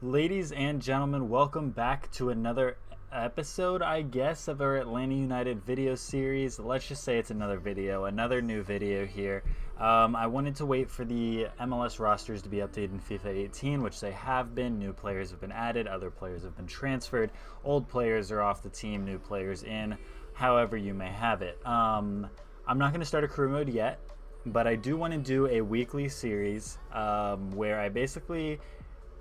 Ladies and gentlemen, welcome back to another episode, I guess, of our Atlanta United video series. Let's just say it's another video, another new video here. I wanted to wait for the MLS rosters to be updated in FIFA 18, which they have been. New players have been added, other players have been transferred, old players are off the team, new players in, however you may have it. I'm not going to start a career mode yet, but I do want to do a weekly series where I basically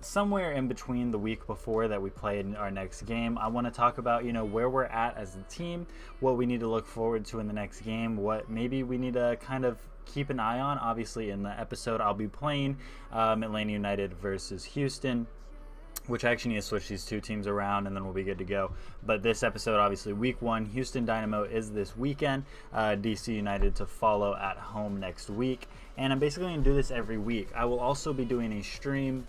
somewhere in between the week before that we play in our next game, I want to talk about, where we're at as a team, what we need to look forward to in the next game, what maybe we need to kind of keep an eye on. Obviously, in the episode, I'll be playing Atlanta United versus Houston, which I actually need to switch these two teams around and then we'll be good to go. But this episode, obviously, week one, Houston Dynamo is this weekend. DC United to follow at home next week. And I'm basically going to do this every week. I will also be doing a stream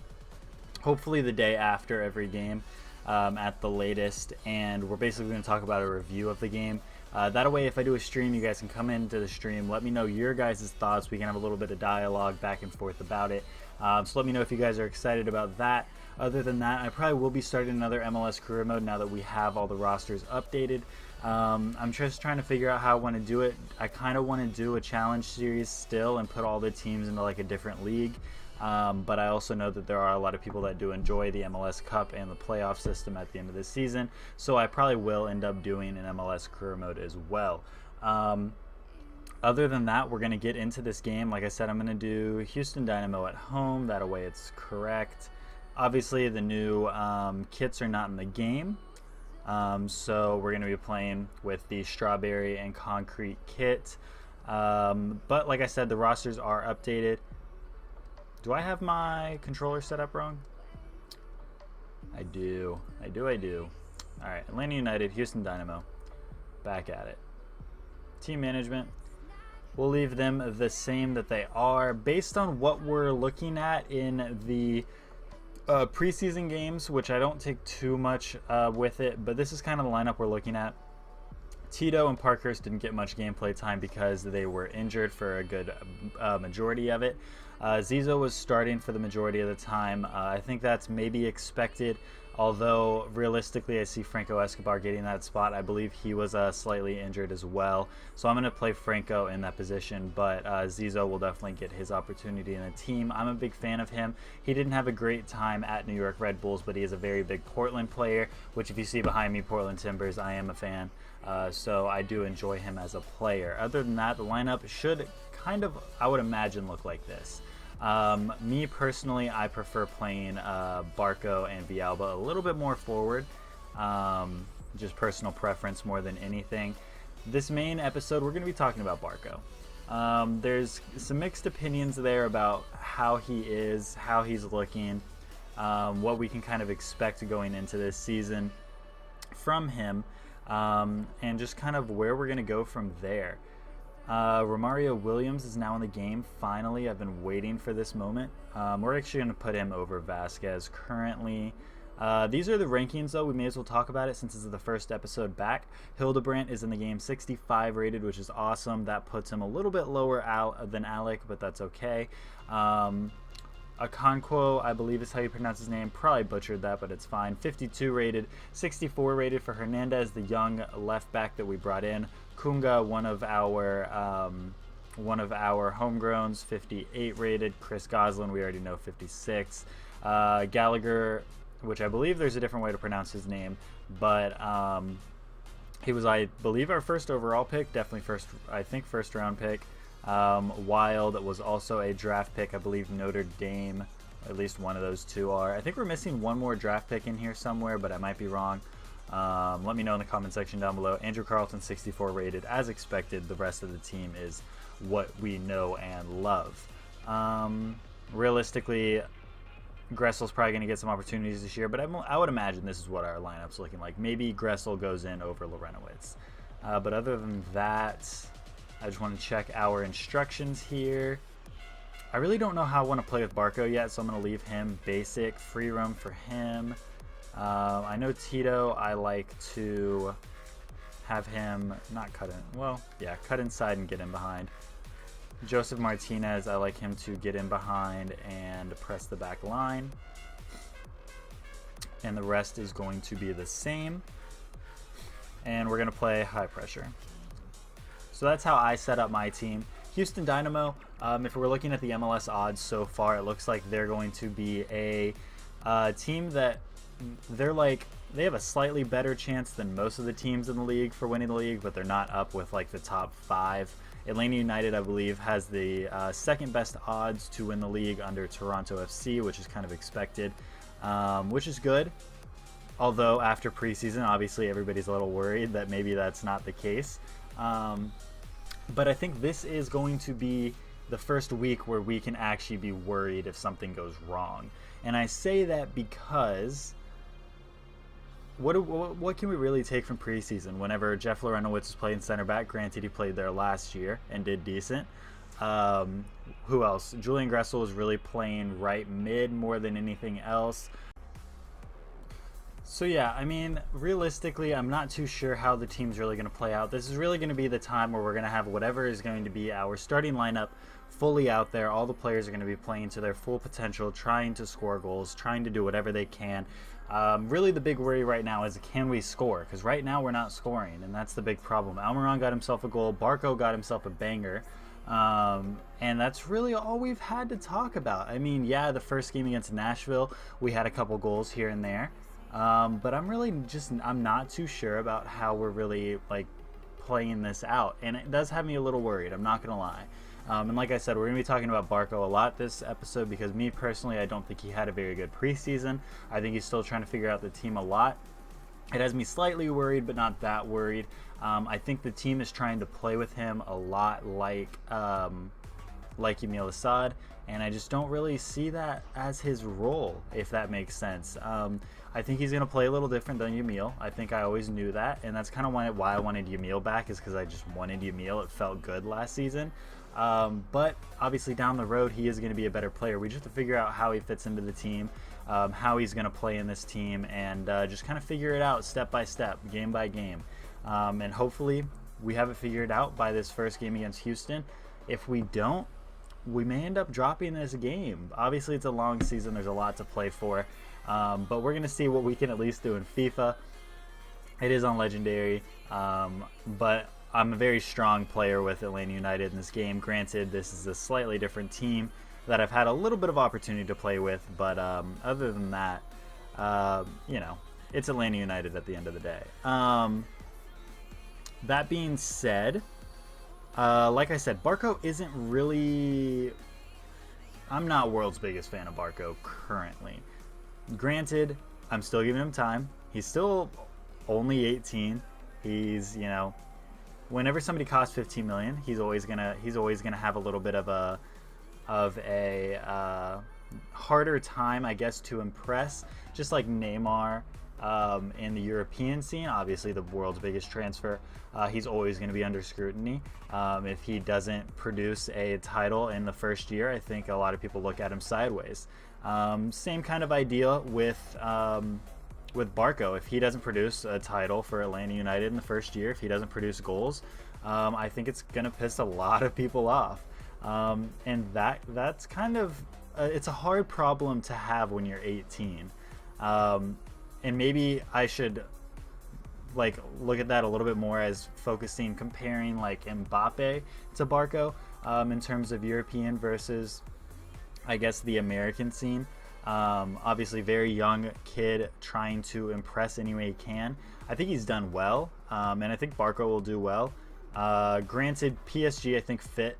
hopefully the day after every game at the latest, and we're basically going to talk about a review of the game. That way, if I do a stream, you guys can come into the stream, let me know your guys' thoughts. We can have a little bit of dialogue back and forth about it. So let me know if you guys are excited about that. Other than that, I probably will be starting another MLS career mode now that we have all the rosters updated. I'm just trying to figure out how I want to do it. I kind of want to do a challenge series still and put all the teams into like a different league. But I also know that there are a lot of people that do enjoy the MLS Cup and the playoff system at the end of the season, so I probably will end up doing an MLS career mode as well. Other than that, we're going to get into this game. Like I said, I'm going to do Houston Dynamo at home. That way it's correct. Obviously, the new kits are not in the game, so we're going to be playing with the Strawberry and Concrete kit. But like I said, the rosters are updated. Do I have my controller set up wrong? I do. Alright, Atlanta United, Houston Dynamo. Back at it. Team management. We'll leave them the same that they are. Based on what we're looking at in the preseason games, which I don't take too much with it, but this is kind of the lineup we're looking at. Tito and Parkhurst didn't get much gameplay time because they were injured for a good majority of it. Zizo was starting for the majority of the time. I think that's maybe expected, although realistically I see Franco Escobar getting that spot. I believe he was slightly injured as well. So I'm going to play Franco in that position, but Zizo will definitely get his opportunity in the team. I'm a big fan of him. He didn't have a great time at New York Red Bulls, but he is a very big Portland player, which if you see behind me, Portland Timbers, I am a fan. So I do enjoy him as a player. Other than that, the lineup should kind of, I would imagine, look like this. Me personally, I prefer playing Barco and Villalba a little bit more forward. Just personal preference more than anything. This main episode, we're going to be talking about Barco. There's some mixed opinions there about how he is, how he's looking, what we can kind of expect going into this season from him. And just kind of where we're going to go from there. Romario Williams is now in the game, finally. I've been waiting for this moment. We're actually going to put him over Vasquez currently. These are the rankings, though. We may as well talk about it since this is the first episode back. Hildebrandt is in the game 65 rated, which is awesome. That puts him a little bit lower than Alec, but that's okay. Okonkwo, I believe is how you pronounce his name. Probably butchered that, but it's fine. 52 rated, 64 rated for Hernandez, the young left back that we brought in. Kunga, one of our homegrowns, 58 rated. Chris Goslin, we already know, 56. Gallagher, which I believe there's a different way to pronounce his name, but he was, I believe, our first overall pick. Definitely first round pick. Wild was also a draft pick. I believe Notre Dame, at least one of those two are. I think we're missing one more draft pick in here somewhere, but I might be wrong. Let me know in the comment section down below. Andrew Carlton, 64 rated. As expected, the rest of the team is what we know and love. Realistically, Gressel's probably going to get some opportunities this year, but I would imagine this is what our lineup's looking like. Maybe Gressel goes in over Lorenowitz. But other than that, I just want to check our instructions here. I really don't know how I want to play with Barco yet, so I'm going to leave him basic. Free roam for him. I know Tito, I like to have him not cut in. Well, yeah, cut inside and get in behind. Joseph Martinez, I like him to get in behind and press the back line. and the rest is going to be the same. And we're going to play high pressure. So that's how I set up my team. Houston Dynamo, if we're looking at the MLS odds so far, it looks like they're going to be a team that they have a slightly better chance than most of the teams in the league for winning the league, but they're not up with like the top 5. Atlanta United, I believe, has the second best odds to win the league under Toronto FC, which is kind of expected, which is good. Although after preseason, obviously everybody's a little worried that maybe that's not the case. But I think this is going to be the first week where we can actually be worried if something goes wrong. And I say that because what can we really take from preseason whenever Jeff Lorenowitz was playing center back? Granted, he played there last year and did decent. Who else? Julian Gressel was really playing right mid more than anything else. So yeah, I mean, realistically, I'm not too sure how the team's really going to play out. This is really going to be the time where we're going to have whatever is going to be our starting lineup fully out there. All the players are going to be playing to their full potential, trying to score goals, trying to do whatever they can. Really the big worry right now is, can we score? Because right now we're not scoring, and that's the big problem. Almiron got himself a goal. Barco got himself a banger. And that's really all we've had to talk about. I mean, yeah, the first game against Nashville, we had a couple goals here and there. But I'm not too sure about how we're really like playing this out, and it does have me a little worried, I'm not gonna lie. And like I said, we're gonna be talking about Barco a lot this episode because me personally, I don't think he had a very good preseason. I think he's still trying to figure out the team a lot. It has me slightly worried, but not that worried. I think the team is trying to play with him a lot like Yamil Asad, and I just don't really see that as his role, if that makes sense. I think he's going to play a little different than Yamil. I think I always knew that, and that's kind of why I wanted Yamil back, is because I just wanted Yamil. It felt good last season. But obviously down the road, he is going to be a better player. We just have to figure out how he fits into the team, how he's going to play in this team, and just kind of figure it out step by step, game by game. And hopefully we have it figured out by this first game against Houston. If we don't, we may end up dropping this game. Obviously, it's a long season. There's a lot to play for. But we're going to see what we can at least do in FIFA. It is on Legendary. But I'm a very strong player with Atlanta United in this game. Granted, this is a slightly different team that I've had a little bit of opportunity to play with. But other than that, it's Atlanta United at the end of the day. That being said, like I said, Barco isn't really... I'm not world's biggest fan of Barco currently. Granted, I'm still giving him time. He's still only 18. He's, whenever somebody costs 15 million, he's always gonna have a little bit of a harder time, I guess, to impress. Just like Neymar in the European scene, obviously the world's biggest transfer. He's always going to be under scrutiny. If he doesn't produce a title in the first year, I think a lot of people look at him sideways. Same kind of idea with Barco. If he doesn't produce a title for Atlanta United in the first year, if he doesn't produce goals, I think it's going to piss a lot of people off. And that's kind of it's a hard problem to have when you're 18. And maybe I should look at that a little bit more as comparing like Mbappe to Barco in terms of European versus, I guess, the American scene. Obviously very young kid trying to impress any way he can. I think he's done well, and I think Barco will do well. Granted, PSG I think fit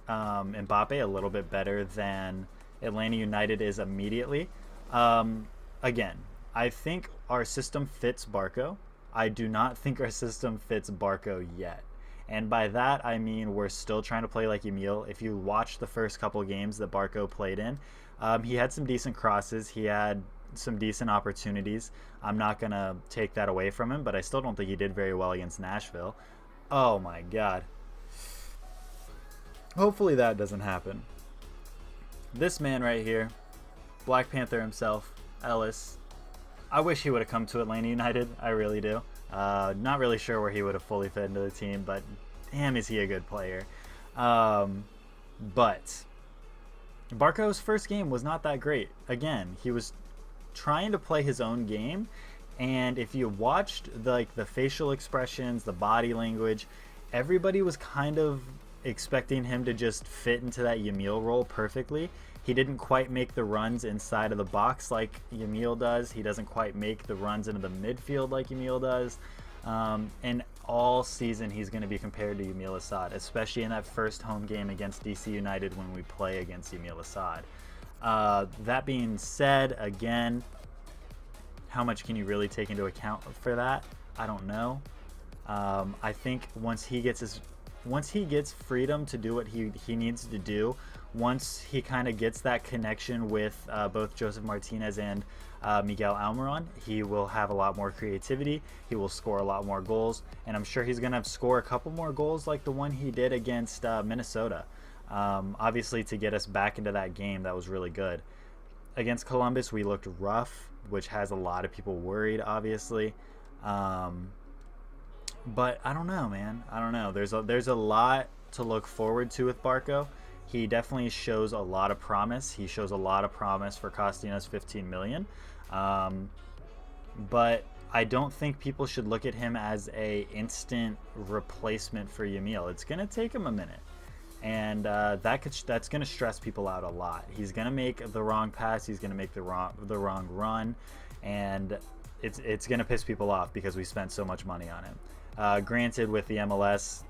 Mbappe a little bit better than Atlanta United is immediately. Again, I think our system fits Barco. I do not think our system fits Barco yet. And by that, I mean we're still trying to play like Yamil. If you watch the first couple games that Barco played in, he had some decent crosses. He had some decent opportunities. I'm not going to take that away from him, but I still don't think he did very well against Nashville. Oh my God. Hopefully that doesn't happen. This man right here, Black Panther himself, Ellis. I wish he would have come to Atlanta United. I really do. Not really sure where he would have fully fit into the team, but damn, is he a good player. But Barco's first game was not that great. Again, he was trying to play his own game. And if you watched the facial expressions, the body language, everybody was kind of expecting him to just fit into that Yamil role perfectly. He didn't quite make the runs inside of the box like Yamil does. He doesn't quite make the runs into the midfield like Yamil does. And all season he's going to be compared to Yamil Asad, especially in that first home game against DC United when we play against Yamil Asad. That being said, again, how much can you really take into account for that? I don't know. I think once he gets freedom to do what he needs to do, once he kind of gets that connection with both Joseph Martinez and Miguel Almiron, he will have a lot more creativity. He will score a lot more goals, and I'm sure he's going to score a couple more goals like the one he did against Minnesota. Obviously, to get us back into that game, that was really good. Against Columbus, we looked rough, which has a lot of people worried, obviously. But I don't know, man. I don't know. There's a lot to look forward to with Barco. He definitely shows a lot of promise. He shows a lot of promise for costing us $15 million. But I don't think people should look at him as a instant replacement for Yamil. It's going to take him a minute. And that's going to stress people out a lot. He's going to make the wrong pass. He's going to make the wrong run. And it's going to piss people off because we spent so much money on him. Granted, with the MLS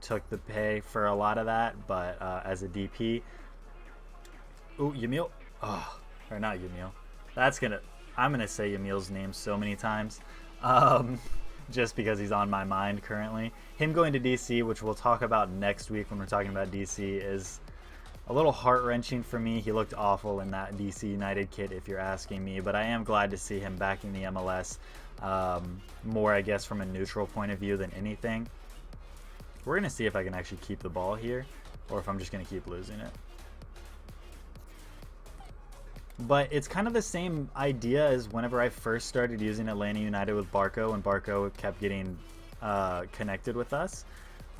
took the pay for a lot of that, but as a DP, Yamil, or not Yamil. I'm gonna say Yamil's name so many times, just because he's on my mind currently. Him going to DC, which we'll talk about next week when we're talking about DC, is a little heart-wrenching for me. He looked awful in that DC United kit, if you're asking me, but I am glad to see him back in the MLS. More, I guess, from a neutral point of view than anything. We're going to see if I can actually keep the ball here, or if I'm just going to keep losing it. But it's kind of the same idea as whenever I first started using Atlanta United with Barco, and Barco kept getting connected with us.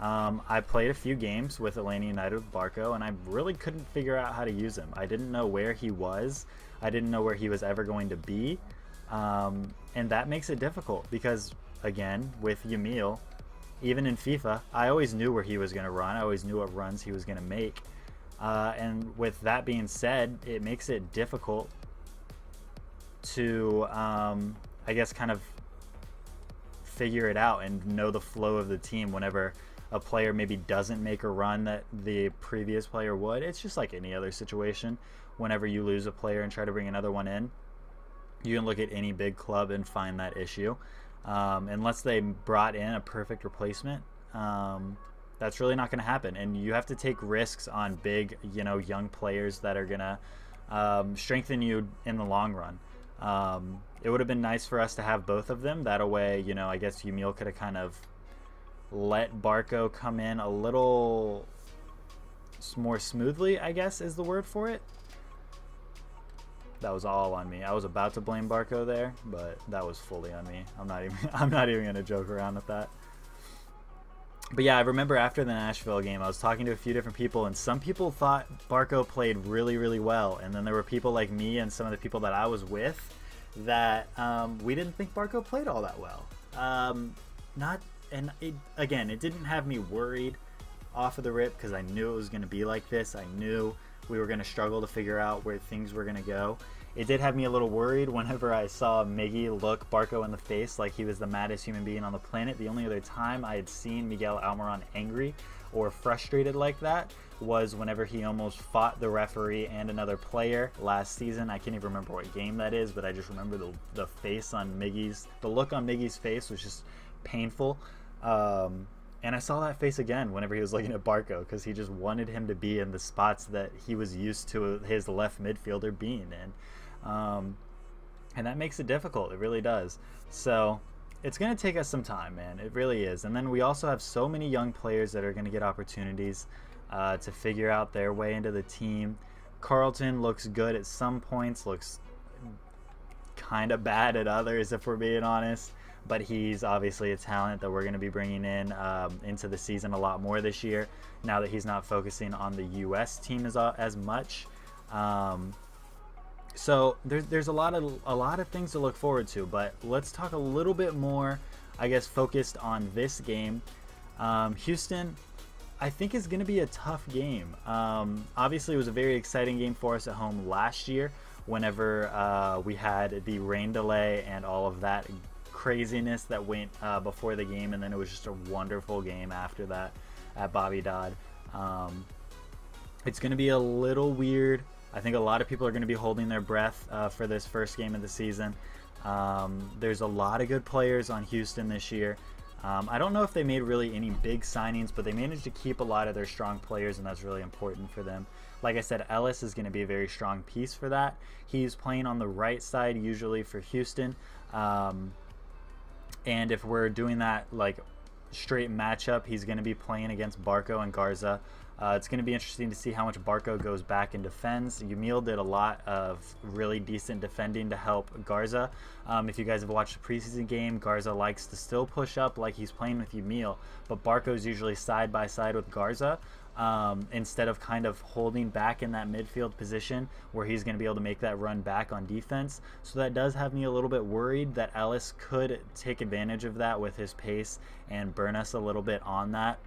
I played a few games with Atlanta United with Barco, and I really couldn't figure out how to use him. I didn't know where he was. I didn't know where he was ever going to be. And that makes it difficult because, again, with Yamil, even in FIFA, I always knew where he was going to run. I always knew what runs he was going to make. And with that being said, it makes it difficult to, I guess, kind of figure it out and know the flow of the team whenever a player maybe doesn't make a run that the previous player would. It's just like any other situation. Whenever you lose a player and try to bring another one in, you can look at any big club and find that issue. Unless they brought in a perfect replacement, that's really not going to happen. And you have to take risks on big, young players that are going to strengthen you in the long run. It would have been nice for us to have both of them. That way, I guess Yamil could have kind of let Barco come in a little more smoothly, I guess is the word for it. That was all on me. I was about to blame Barco there, but that was fully on me. I'm not even gonna joke around with that. But yeah, I remember after the Nashville game, I was talking to a few different people, and some people thought Barco played really, really well, and then there were people like me and some of the people that I was with that we didn't think Barco played all that well. It didn't have me worried off of the rip because I knew it was going to be like this. I knew we were going to struggle to figure out where things were going to go. It did have me a little worried whenever I saw Miggy look Barco in the face like he was the maddest human being on the planet. The only other time I had seen Miguel Almiron angry or frustrated like that was whenever he almost fought the referee and another player last season. I can't even remember what game that is, but I just remember the face on the look on Miggy's face was just painful. And I saw that face again whenever he was looking at Barco because he just wanted him to be in the spots that he was used to his left midfielder being in. And that makes it difficult. It really does. So it's going to take us some time, man. It really is. And then we also have so many young players that are going to get opportunities to figure out their way into the team. Carlton looks good at some points, looks kind of bad at others, if we're being honest. But he's obviously a talent that we're going to be bringing in into the season a lot more this year, now that he's not focusing on the U.S. team as much. So there's a lot of things to look forward to, but let's talk a little bit more, I guess, focused on this game. Houston, I think, is going to be a tough game. Obviously, it was a very exciting game for us at home last year, whenever we had the rain delay and all of that craziness that went before the game, and then it was just a wonderful game after that at Bobby Dodd. It's going to be a little weird. I think a lot of people are going to be holding their breath for this first game of the season. There's a lot of good players on Houston this year. I don't know if they made really any big signings, but they managed to keep a lot of their strong players, and that's really important for them. Like I said, Ellis is going to be a very strong piece for that. He's playing on the right side usually for Houston. And if we're doing that like straight matchup, he's going to be playing against Barco and Garza. It's going to be interesting to see how much Barco goes back and defends. Yamil did a lot of really decent defending to help Garza. If you guys have watched the preseason game, Garza likes to still push up like he's playing with Yamil, but Barco's usually side by side with Garza, instead of kind of holding back in that midfield position where he's going to be able to make that run back on defense. So that does have me a little bit worried that Ellis could take advantage of that with his pace and burn us a little bit on that.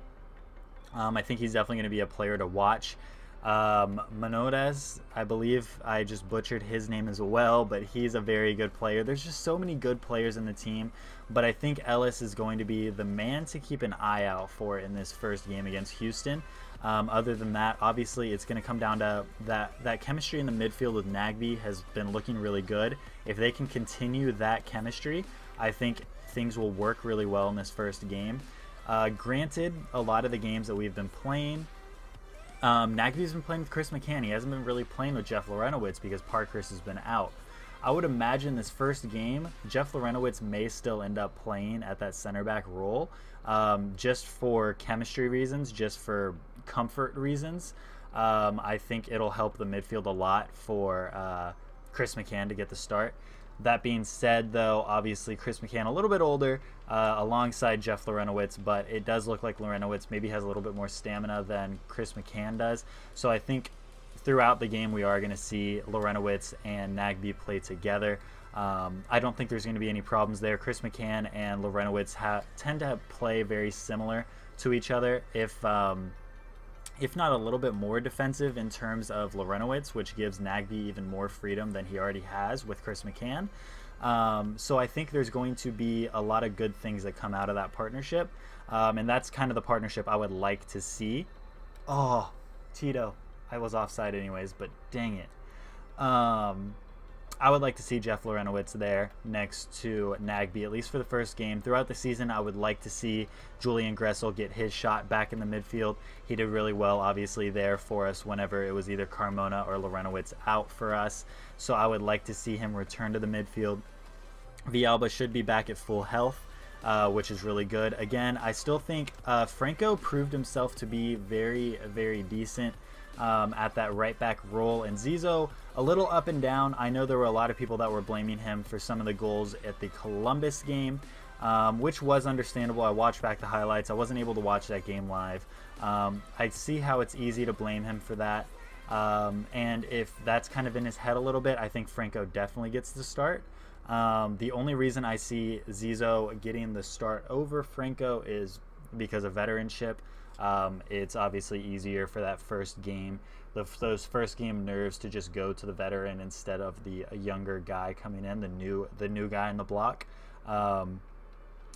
I think he's definitely going to be a player to watch. Menodez, I believe I just butchered his name as well, but he's a very good player. There's just so many good players in the team, but I think Ellis is going to be the man to keep an eye out for in this first game against Houston. Other than that, obviously, it's going to come down to that chemistry in the midfield with Nagbe has been looking really good. If they can continue that chemistry, I think things will work really well in this first game. Granted, a lot of the games that we've been playing, Nagbe's been playing with Chris McCann. He hasn't been really playing with Jeff Lorenowitz because Parkhurst has been out. I would imagine this first game, Jeff Lorenowitz may still end up playing at that center back role, just for chemistry reasons, just for comfort reasons. I think it'll help the midfield a lot for Chris McCann to get the start. That being said, though, obviously Chris McCann a little bit older, alongside Jeff Lorenowitz, but it does look like Lorenowitz maybe has a little bit more stamina than Chris McCann does. So I think throughout the game we are going to see Lorenowitz and Nagbe play together. I don't think there's going to be any problems there. Chris McCann and Lorenowitz tend to play very similar to each other, if not a little bit more defensive in terms of Lorenowitz, which gives Nagbe even more freedom than he already has with Chris McCann. So I think there's going to be a lot of good things that come out of that partnership, and that's kind of the partnership I would like to see. Oh, Tito. I was offside anyways, but dang it. I would like to see Jeff Lorenowitz there next to Nagbe, at least for the first game. Throughout the season, I would like to see Julian Gressel get his shot back in the midfield. He did really well, obviously, there for us whenever it was either Carmona or Lorenowitz out for us. So I would like to see him return to the midfield. Villalba should be back at full health, which is really good. Again, I still think Franco proved himself to be very, very decent at that right back role, and Zizo a little up and down. I know there were a lot of people that were blaming him for some of the goals at the Columbus game, which was understandable. I watched back the highlights. I wasn't able to watch that game live. I see how it's easy to blame him for that, and if that's kind of in his head a little bit, I think Franco definitely gets the start. The only reason I see Zizo getting the start over Franco is because of veteranship. It's obviously easier for that first game, those first game nerves, to just go to the veteran instead of the younger guy coming in, the new guy in the block.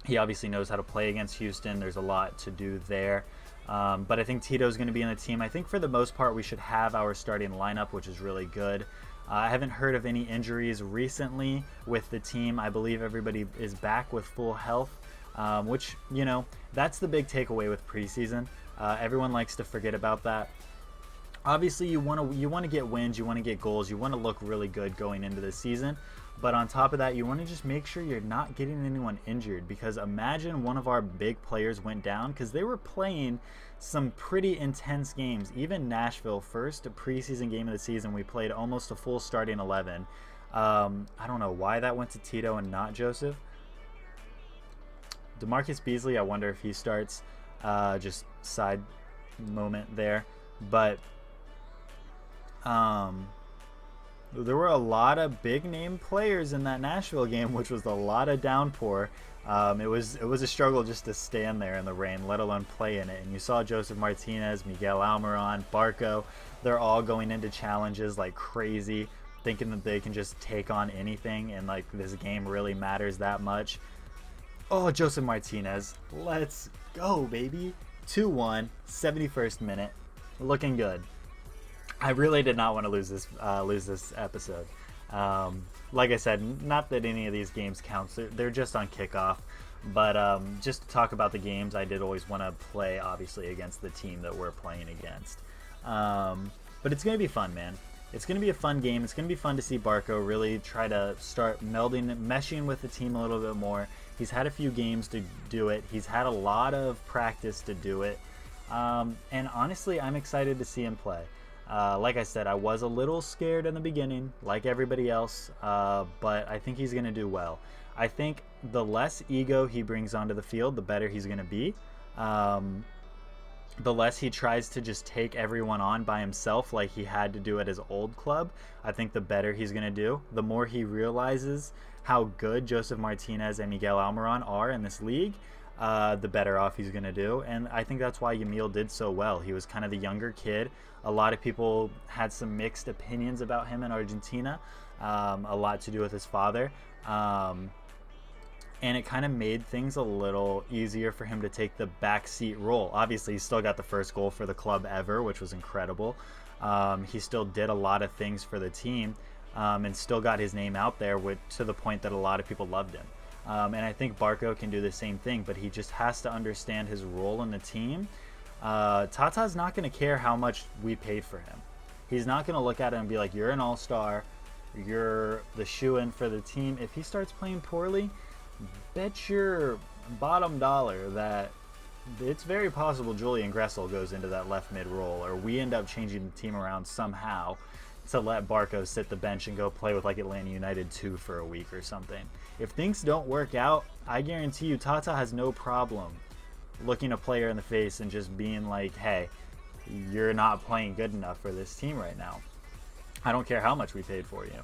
He obviously knows how to play against Houston. There's a lot to do there. But I think Tito's going to be in the team. I think for the most part we should have our starting lineup, which is really good. I haven't heard of any injuries recently with the team. I believe everybody is back with full health. Which, that's the big takeaway with preseason. Everyone likes to forget about that. Obviously, you want to get wins, you want to get goals, you want to look really good going into the season. But on top of that, you want to just make sure you're not getting anyone injured, because imagine one of our big players went down, because they were playing some pretty intense games. Even Nashville, first preseason game of the season, we played almost a full starting 11. I don't know why that went to Tito and not Joseph. DeMarcus Beasley, I wonder if he starts. Just side moment there. But there were a lot of big name players in that Nashville game, which was a lot of downpour. It was a struggle just to stand there in the rain, let alone play in it. And you saw Josef Martinez, Miguel Almiron, Barco. They're all going into challenges like crazy, thinking that they can just take on anything, and like this game really matters that much. Oh, Josef Martinez, let's go, baby! 2-1, 71st minute, looking good. I really did not want to lose this episode. Like I said, not that any of these games counts. They're just on kickoff. But just to talk about the games, I did always want to play, obviously, against the team that we're playing against. But it's going to be fun, man. It's going to be a fun game. It's going to be fun to see Barco really try to start meshing with the team a little bit more. He's had a few games to do it. He's had a lot of practice to do it. And honestly, I'm excited to see him play. Like I said, I was a little scared in the beginning, like everybody else, but I think he's going to do well. I think the less ego he brings onto the field, the better he's going to be. The less he tries to just take everyone on by himself like he had to do at his old club, I think the better he's going to do. The more he realizes how good Josef Martinez and Miguel Almiron are in this league, the better off he's going to do. And I think that's why Yamil did so well. He was kind of the younger kid. A lot of people had some mixed opinions about him in Argentina, a lot to do with his father. And it kind of made things a little easier for him to take the backseat role. Obviously, he still got the first goal for the club ever, which was incredible. He still did a lot of things for the team, and still got his name out there to the point that a lot of people loved him. And I think Barco can do the same thing, but he just has to understand his role in the team. Tata's not going to care how much we paid for him. He's not going to look at it and be like, you're an all-star, you're the shoe-in for the team. If he starts playing poorly, bet your bottom dollar that it's very possible Julian Gressel goes into that left mid role, or we end up changing the team around somehow to let Barco sit the bench and go play with like Atlanta United 2 for a week or something. If things don't work out, I guarantee you Tata has no problem looking a player in the face and just being like, hey, you're not playing good enough for this team right now. I don't care how much we paid for you.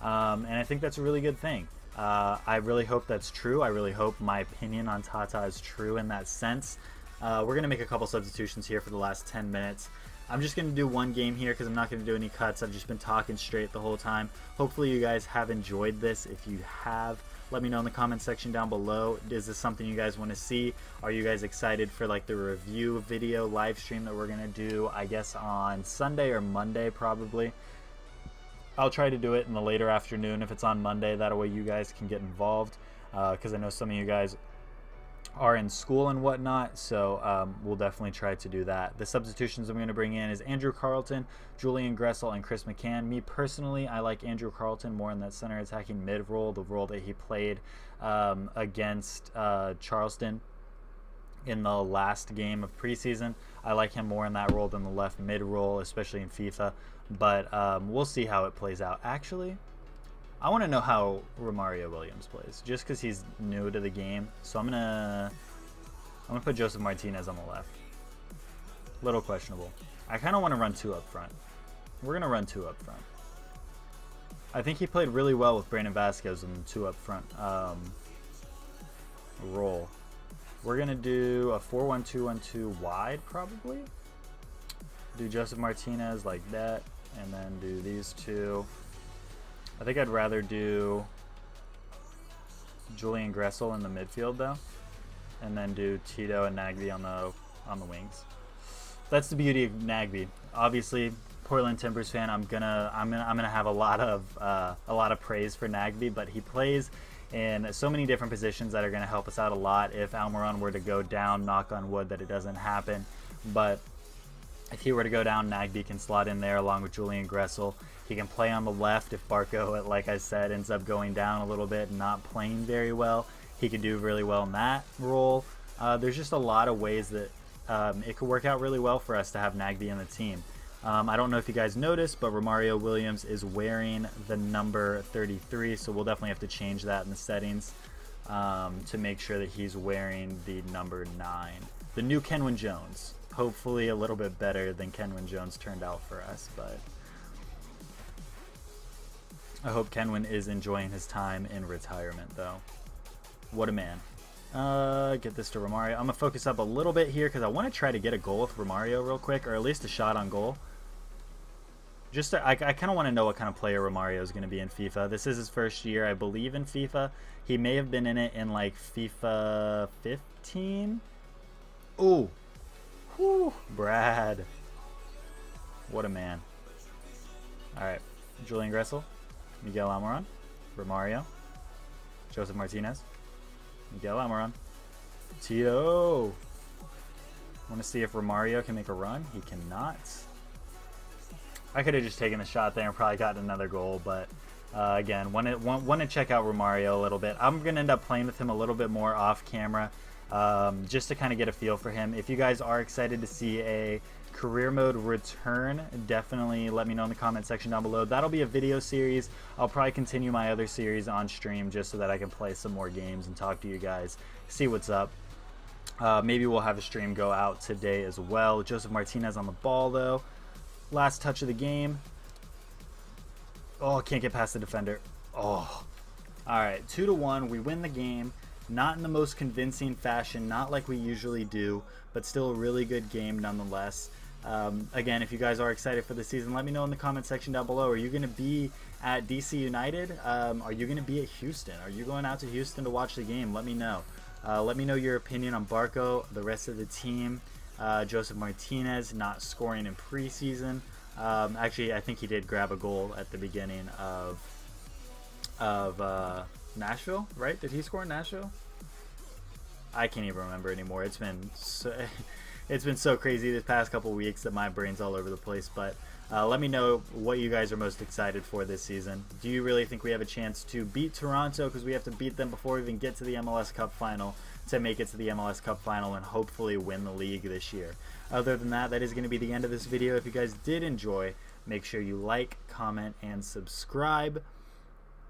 And I think that's a really good thing. I really hope that's true. I really hope my opinion on Tata is true in that sense. We're going to make a couple substitutions here for the last 10 minutes. I'm just going to do one game here because I'm not going to do any cuts. I've just been talking straight the whole time. Hopefully you guys have enjoyed this. If you have, let me know in the comment section down below. Is this something you guys want to see? Are you guys excited for like the review video live stream that we're going to do, I guess on Sunday or Monday probably? I'll try to do it in the later afternoon if it's on Monday. That way you guys can get involved, because I know some of you guys are in school and whatnot, so we'll definitely try to do that. The substitutions I'm going to bring in is Andrew Carleton, Julian Gressel, and Chris McCann. Me personally, I like Andrew Carleton more in that center attacking mid role, the role that he played against Charleston in the last game of preseason. I like him more in that role than the left mid role, especially in FIFA. But we'll see how it plays out. Actually, I want to know how Romario Williams plays, just because he's new to the game. So I'm gonna put Josef Martinez on the left. Little questionable. I kind of want to run 2 up front. We're gonna run 2 up front. I think he played really well with Brandon Vasquez in the 2 up front role. We're gonna do a 4-1-2-1-2 wide probably. Do Josef Martinez like that, and then do these two. I think I'd rather do Julian Gressel in the midfield though, and then do Tito and Nagbe on the wings. That's the beauty of Nagbe. Obviously, Portland Timbers fan, I'm gonna have a lot of praise for Nagbe, but he plays in so many different positions that are gonna help us out a lot. If Almiron were to go down, knock on wood that it doesn't happen, but if he were to go down, Nagbe can slot in there along with Julian Gressel. He can play on the left if Barco, like I said, ends up going down a little bit and not playing very well. He could do really well in that role. There's just a lot of ways that it could work out really well for us to have Nagbe in the team. I don't know if you guys noticed, but Romario Williams is wearing the number 33, so we'll definitely have to change that in the settings to make sure that he's wearing the number 9. The new Kenwyne Jones. Hopefully a little bit better than Kenwyne Jones turned out for us, but I hope Kenwin is enjoying his time in retirement, though. What a man. Get this to Romario. I'm going to focus up a little bit here because I want to try to get a goal with Romario real quick, or at least a shot on goal. I kind of want to know what kind of player Romario is going to be in FIFA. This is his first year, I believe, in FIFA. He may have been in it in, like, FIFA 15. Ooh. Whew. Brad. What a man. All right. Julian Gressel. Miguel Almiron. Romario. Joseph Martinez. Miguel Almiron. Tito. Want to see if Romario can make a run. He cannot. I could have just taken the shot there and probably gotten another goal, but again, want to check out Romario a little bit. I'm going to end up playing with him a little bit more off camera, just to kind of get a feel for him. If you guys are excited to see a career mode return, definitely let me know in the comment section down below. That'll be a video series. I'll probably continue my other series on stream just so that I can play some more games and talk to you guys, see what's up. Maybe we'll have a stream go out today as well. Joseph Martinez on the ball, though. Last touch of the game. Oh, can't get past the defender. Oh. All right, 2-1. We win the game. Not in the most convincing fashion, not like we usually do, but still a really good game nonetheless. Again, if you guys are excited for the season, let me know in the comment section down below. Are you going to be at DC United? Are you going to be at Houston? Are you going out to Houston to watch the game? Let me know. Let me know your opinion on Barco, the rest of the team. Joseph Martinez not scoring in preseason. Actually, I think he did grab a goal at the beginning of Nashville, right? Did he score in Nashville? I can't even remember anymore. It's been so crazy this past couple weeks that my brain's all over the place. But let me know what you guys are most excited for this season. Do you really think we have a chance to beat Toronto? Because we have to beat them before we even get to the MLS Cup final to make it to the MLS Cup final and hopefully win the league this year. Other than that, that is going to be the end of this video. If you guys did enjoy, make sure you like, comment, and subscribe.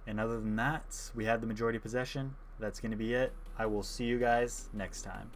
And other than that, we have the majority possession. That's going to be it. I will see you guys next time.